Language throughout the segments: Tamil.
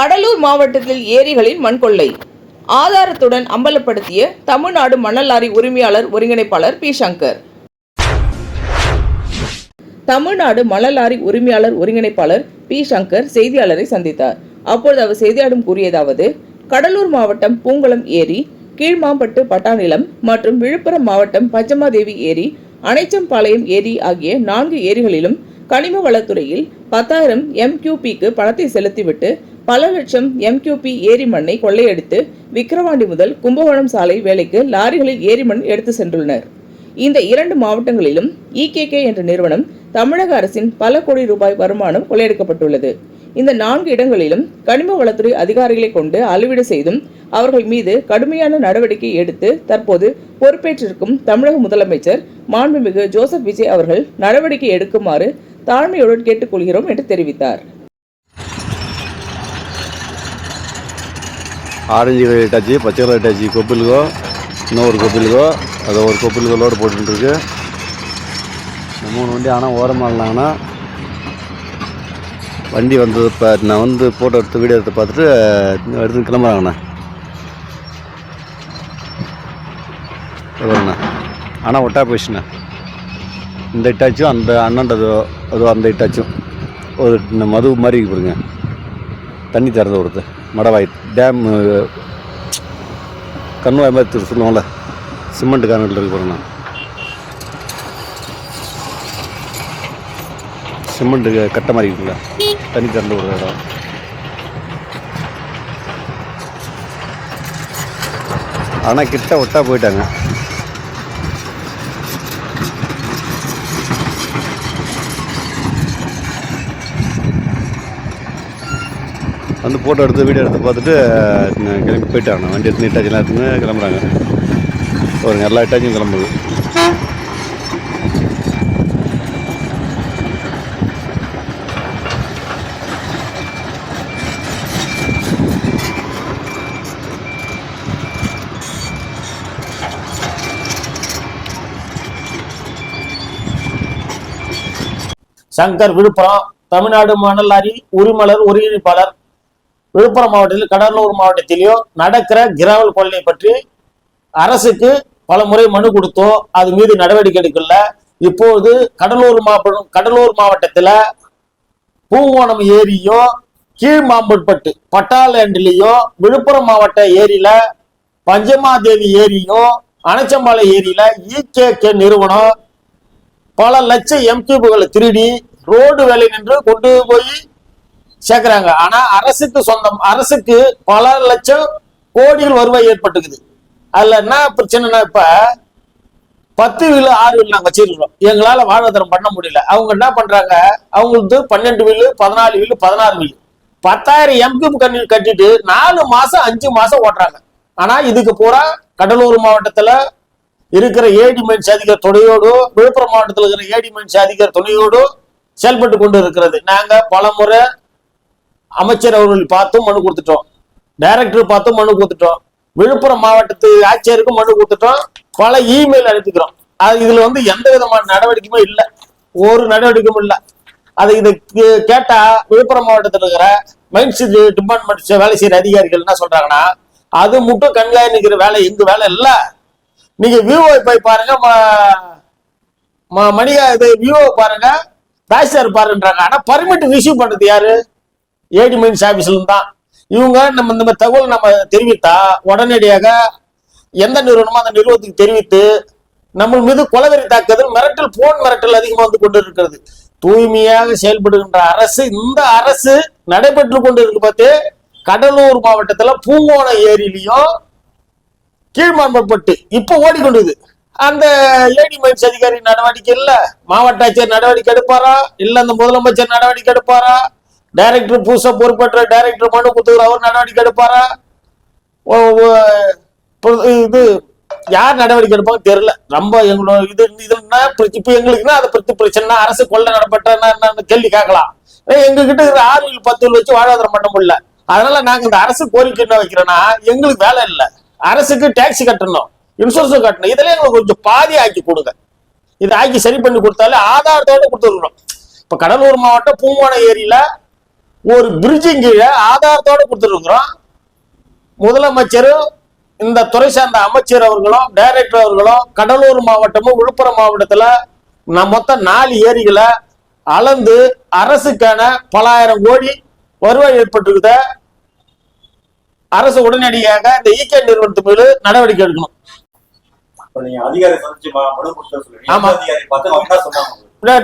கடலூர் மாவட்டத்தில் ஏரிகளின் மண்கொள்ளை ஆதாரத்துடன் அம்பலப்படுத்திய தமிழ்நாடு மணல் லாரி உரிமையாளர் ஒருங்கிணைப்பாளர் பி சங்கர். தமிழ்நாடு மணல் லாரி உரிமையாளர் ஒருங்கிணைப்பாளர் பி சங்கர் செய்தியாளரை சந்தித்தார். அப்பொழுது அவர் செய்தியாளரிடம் கூறியதாவது: கடலூர் மாவட்டம் பூங்குளம் ஏரி, கீழ்மாம்பட்டு பட்டாநிலம் மற்றும் விழுப்புரம் மாவட்டம் பச்சமாதேவி ஏரி, அணைச்சம்பாளையம் ஏரி ஆகிய 4 ஏரிகளிலும் கனிம வளத்துறையில் 10,000 MQPக்கு பணத்தை செலுத்திவிட்டு பல லட்சம் MQP ஏரி மண்ணை கொள்ளையடித்து விக்கிரவாண்டி முதல் கும்பகோணம் சாலை வேலைக்கு லாரிகளில் ஏரி மண் எடுத்து சென்றுள்ளனர். இந்த 2 மாவட்டங்களிலும் EKK என்ற நிறுவனம் தமிழக அரசின் பல கோடி ரூபாய் வருமானம் கொள்ளையடிக்கப்பட்டுள்ளது. இந்த 4 இடங்களிலும் கனிம வளத்துறை அதிகாரிகளை கொண்டு அளவீடு செய்தும் அவர்கள் மீது கடுமையான நடவடிக்கை எடுத்து தற்போது பொறுப்பேற்றிருக்கும் தமிழக முதலமைச்சர் மாண்புமிகு ஜோசப் விஜய் அவர்கள் நடவடிக்கை எடுக்குமாறு தாழ்மையுடன் கேட்டுக்கொள்கிறோம் என்று தெரிவித்தார். ஆரஞ்சு கலர் இட்டாச்சி, பச்சை கலர் இட்டாச்சி கொப்பிலுக்கோ, இன்னொரு கொப்பிலுக்கோ, அதை ஒரு கொப்பிலுக்கோ லோடு போட்டுருக்கு. இந்த 3 வண்டி ஆனால் ஓரமாகலாங்கன்னா வண்டி வந்தது. இப்போ நான் வந்து ஃபோட்டோ எடுத்து வீடியோ எடுத்து பார்த்துட்டு எடுத்து கிளம்புறாங்கண்ணா. எவ்வளோண்ணா ஆனால் ஒட்டா போயிடுச்சுண்ணா. இந்த இட்டாச்சும் அந்த அண்ணன்றதோ அதோ அந்த இட்டாச்சும் ஒரு மது மாதிரி பாருங்க. தண்ணி திறந்து கொடுத்து மடவாய் டேம் கண்ணுவாய் மாதிரி சொல்லுவோம்ல, சிமெண்ட் கார்னரில் இருக்கு பாருங்கண்ணா. சிமெண்ட்டு கட்டை மாதிரி இருக்குல்ல, தண்ணி திறந்து விடுற இடம். ஆனால் கிட்ட ஒட்டா போயிட்டாங்க. வந்து ஃபோட்டோ எடுத்து வீடியோ எடுத்து பார்த்துட்டு கிளம்பி போயிட்டாங்க. வண்டி எடுத்து இட்டாச்சிலாம் எடுத்துன்னு கிளம்புறாங்க. ஒரு எல்லா இட்டாச்சும் கிளம்புது. சங்கர், விழுப்புரம், தமிழ்நாடு மணல் லாரி உரிமையாளர் ஒருங்கிணைப்பாளர். விழுப்புரம் மாவட்டத்தில் கடலூர் மாவட்டத்திலேயோ நடக்கிற கிராவல் கொள்ளை பற்றி அரசுக்கு பல முறை மனு கொடுத்தோம். அது மீது நடவடிக்கை எடுக்கல. இப்போது கடலூர் மாவட்டத்தில் பூங்கோணம் ஏரியோ, கீழ்மாம்பட்டு பட்டாலேண்டிலேயோ, விழுப்புரம் மாவட்ட ஏரியில பஞ்சமாதேவி ஏரியோ, அணைச்சம்பாளையம் ஏரியில EKK நிறுவனம் பல லட்சம் MQPகளை திருடி ரோடு வேலை நின்று கொண்டு போய் சேர்க்கிறாங்க. ஆனா அரசுக்கு பல லட்சம் கோடிகள் வருவாய் ஏற்பட்டுக்குது. அதுல என்ன பிரச்சனைனா, இப்ப 10 வீல் 6 வீல் நாங்க வச்சிருக்கிறோம். எங்களால வாழ்வாதாரம் பண்ண முடியல. அவங்க என்ன பண்றாங்க, அவங்களுக்கு 12 வீல் 14 வீல் 16 வீல் 10,000 MQP கட்டிட்டு 4 மாசம் 5 மாசம் ஓட்டுறாங்க. ஆனா இதுக்கு பூரா கடலூர் மாவட்டத்துல இருக்கிற AD மைன்ஸ் அதிகாரி துணையோடு, விழுப்புரம் மாவட்டத்தில் இருக்கிற AD மைன்ஸ் அதிகாரி துணையோடு செயல்பட்டு கொண்டு இருக்கிறது. நாங்க பல முறை அமைச்சர் அவர்கள் பார்த்தும் மனு கொடுத்துட்டோம், டைரக்டர் பார்த்தும் மனு கொடுத்துட்டோம், விழுப்புரம் மாவட்டத்து ஆட்சியருக்கும் மனு கொடுத்துட்டோம், பல இமெயில் அனுப்பிக்கிறோம். இதுல எந்த விதமான நடவடிக்கையுமே இல்லை, ஒரு நடவடிக்கையும் இல்லை. இதை கேட்டா விழுப்புரம் மாவட்டத்தில் இருக்கிற மைன்ஸ் டிபார்ட்மெண்ட் வேலை செய்யற அதிகாரிகள் என்ன சொல்றாங்கன்னா, அது மட்டும் கண்காணிக்கிற வேலை எங்க வேலை இல்ல. நீங்க விவோ போய் பாருங்க, விவோ பாருங்க, பேசர் பாருன்றாங்க. ஆனா பர்மிட் ரிசீவ் பண்றது யாரு? AD மைன்ஸ் ஆபீஸ்ல தான். இவங்க நம்ம இந்த தகவல் நம்ம தெரிவித்தா உடனடியாக எந்த நிறுவனமோ அந்த நிறுவனத்துக்கு தெரிவித்து நம்ம மீது கொலவெறி தாக்குதல், மிரட்டல், போன் மிரட்டல் அதிகமாக வந்து கொண்டு இருக்கிறது. தூய்மையாக செயல்படுகின்ற அரசு, இந்த அரசு நடைபெற்று கொண்டு இருக்கு. பார்த்து கடலூர் மாவட்டத்துல பூங்கோணம் ஏரியிலையும் கீழ்மாம்பட்டு இப்ப ஓடிக்கொண்டது. அந்த AD மைன்ஸ் அதிகாரி நடவடிக்கை இல்ல, மாவட்ட ஆட்சியர் நடவடிக்கை எடுப்பாரா இல்ல, அந்த முதலமைச்சர் நடவடிக்கை எடுப்பாரா, டைரக்டர் புதுசா பொறுப்பேற்ற டைரக்டர் மனு கொடுத்துக்கிற அவர் நடவடிக்கை எடுப்பாரா, இது யார் நடவடிக்கை எடுப்பாங்க தெரியல. ரொம்ப எங்களோட இதுன்னா இப்ப எங்களுக்குன்னா அதை பத்தி பிரச்சனை, அரசு கொள்ளை நடப்பட்ட கேள்வி கேட்கலாம். எங்க கிட்ட இருக்கிற 6 வீல் 10 வீல் வச்சு வாழ்வாதாரம் பண்ண முடியல. அதனால நாங்க இந்த அரசு கோரிக்கை என்ன வைக்கிறோம்னா, எங்களுக்கு வேலை இல்லை, அரசுக்கு டாக்ஸி கட்டணும், இன்சூரன்ஸ் கட்டணும், இதெல்லாம் எங்களுக்கு கொஞ்சம் பாதி ஆக்கி கொடுங்க. இதை ஆக்கி சரி பண்ணி கொடுத்தாலே ஆதாரத்தோட கொடுத்துருக்கணும். இப்ப கடலூர் மாவட்டம் பூங்கோணம் ஏரியில ஒரு பிரிட்ஜின் கீழே ஆதாரத்தோட கொடுத்துருக்குறோம். முதலமைச்சரும் இந்த துறை சார்ந்த அமைச்சர் அவர்களும் டைரக்டர் அவர்களும் கடலூர் மாவட்டமும் விழுப்புரம் மாவட்டத்துல மொத்தம் 4 ஏரிகளை அளந்து அரசுக்கான பல ஆயிரம் கோடி வருவாய் ஏற்பட்டிருக்குத அரசு உடனடியாக இந்த ஈகே நிறுவனத்து மீது நடவடிக்கை எடுக்கணும்.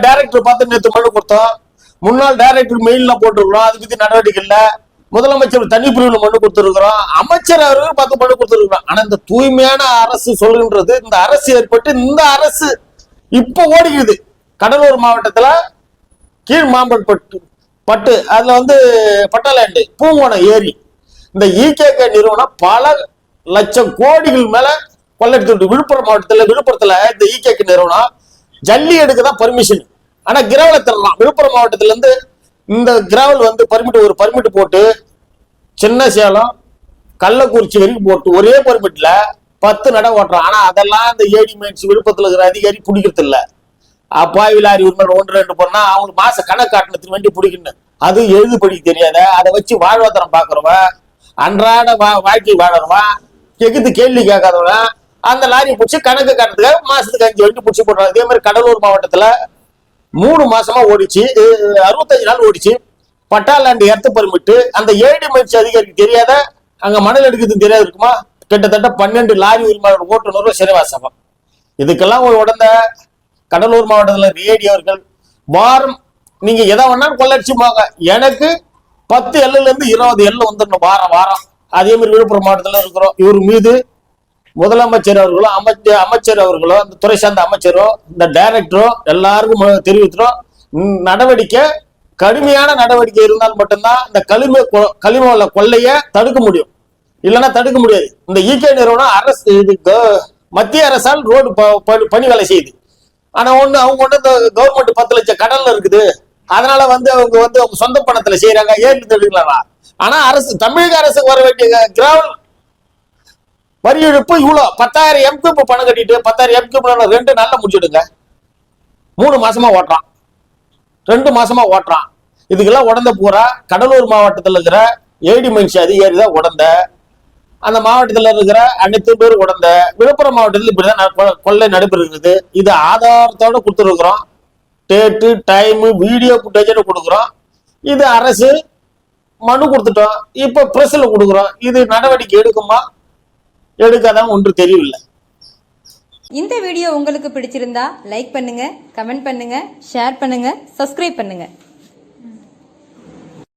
டைரக்டர் பார்த்து நேற்று மனு கொடுத்தோம். முன்னாள் டைரக்டர் மெயில்ல போட்டுருக்கோம். அது பத்தி நடவடிக்கை இல்ல. முதலமைச்சர் தனி பிரிவுல மனு கொடுத்துருக்கிறோம். அமைச்சர் அவர்கள் 10 மனு கொடுத்துருக்கிறோம். ஆனா இந்த தூய்மையான அரசு சொல்லுன்றது இந்த அரசு ஏற்பட்டு இந்த அரசு இப்ப ஓடிக்குது. கடலூர் மாவட்டத்துல கீழ் மாம்பட்டு அதுல பட்டாலேண்டு பூங்கோணம் ஏரி இந்த ஈகேகே நிறுவனம் பல லட்சம் கோடிகள் மேல கொள்ளடித்து விழுப்புரம் விழுப்புரத்துல இந்த ஈகேகே நிறுவனம் ஜல்லி எடுக்கதான் பர்மிஷன். ஆனா கிராவல தரலாம். விழுப்புரம் மாவட்டத்துல இருந்து இந்த கிராவல் ஒரு பர்மிட் போட்டு சின்ன சேலம் கள்ளக்குறிச்சி வரைக்கும் போட்டு ஒரே பர்மிட்ல 10 நட ஓட்டுறோம். ஆனா அதெல்லாம் இந்த ஏடி மைன்ஸ் விழுப்புரத்துல இருக்கிற அதிகாரி பிடிக்கிறது இல்ல. அப்பாவி லாரி உரிமை 1-2 போனா அவங்களுக்கு மாச கணக்கு காட்டினத்துக்கு வேண்டி பிடிக்கணும். அது எழுது படிக்க தெரியாத அதை வச்சு வாழ்வாதாரம் பாக்குறவன் அன்றாட வாழ்க்கை வாழறவன் எகுத்து கேள்வி கேட்காதவன் அந்த லாரியை பிடிச்சி கணக்கு காட்டுறதுக்காக மாசத்துக்கு 5 வண்டி பிடிச்சி போடுறாங்க. இதே மாதிரி கடலூர் மாவட்டத்துல 3 மாசமா ஓடிச்சு, 65 நாள் ஓடிச்சு. பட்டாலாண்டு எர்த்து பர்மிட்டு அந்த ஏடி மைன்ஸ் அதிகாரிக்கு தெரியாத அங்க மணல் எடுக்கிறது தெரியாது இருக்குமா? கிட்டத்தட்ட 12 லாரி உரிமையாளர் ஓட்டுநரும் சிறைவாசகம். இதுக்கெல்லாம் ஒரு உடந்த கடலூர் மாவட்டத்தில் ரேடியோர்கள் வாரம் நீங்க எதை வேணாலும் கொள்ளடிச்சு போங்க. எனக்கு 10 எல்லுல இருந்து 20 எல்லு வந்துடணும் வாரம். அதே மாதிரி விழுப்புரம் மாவட்டத்தில் இருக்கிறோம். இவர் மீது முதலமைச்சர் அவர்களும் அமைச்சர் அவர்களும் இந்த துறை சார்ந்த அமைச்சரும் இந்த டைரக்டரும் எல்லாருக்கும் தெரிவிக்கிறோம். நடவடிக்கை கடுமையான நடவடிக்கை இருந்தால் மட்டும்தான் இந்த களிம கொள்ளைய தடுக்க முடியும். இல்லைன்னா தடுக்க முடியாது. இந்த ஈகே நிறுவனம் அரசு மத்திய அரசால் ரோடு பணி வேலை செய்யுது. ஆனா அவங்க இந்த கவர்மெண்ட் 10 லட்சம் கடன்ல இருக்குது. அதனால அவங்க சொந்த பணத்துல செய்யறாங்க. ஏன் எடுக்கலாம். ஆனா அரசு தமிழக அரசுக்கு வர வேண்டிய கிராவல் வரி இழப்பு இவ்வளவு 10,000 எம்கியூப் பணம் கட்டிட்டு 10,000 எம்கியூப் 2 நாள்ல முடிச்சுடுங்க. 3 மாசமா ஓட்டுறான், 2 மாசமா ஓட்டுறான். இதுக்கெல்லாம் உடந்த பூரா கடலூர் மாவட்டத்தில் இருக்கிற ஏடி மைன்ஸ் அதிகாரி தான் உடந்த. அந்த மாவட்டத்தில் இருக்கிற அனைத்து பேர் உடந்த. விழுப்புரம் மாவட்டத்தில் இப்படிதான் கொள்ளை நடைபெறுகிறது. இது ஆதாரத்தோட கொடுத்துருக்குறோம். டேட்டு டைம் வீடியோ ஃபுட்டேஜோட கொடுக்குறோம். இது அரசு மனு கொடுத்துட்டோம். இப்ப பிரஸ்ல கொடுக்குறோம். இது நடவடிக்கை எடுக்குமா எடுக்காதான் ஒன்று தெரியவில்லை. இந்த வீடியோ உங்களுக்கு பிடிச்சிருந்தா லைக் பண்ணுங்க, கமெண்ட் பண்ணுங்க, ஷேர் பண்ணுங்க, சப்ஸ்கிரைப் பண்ணுங்க.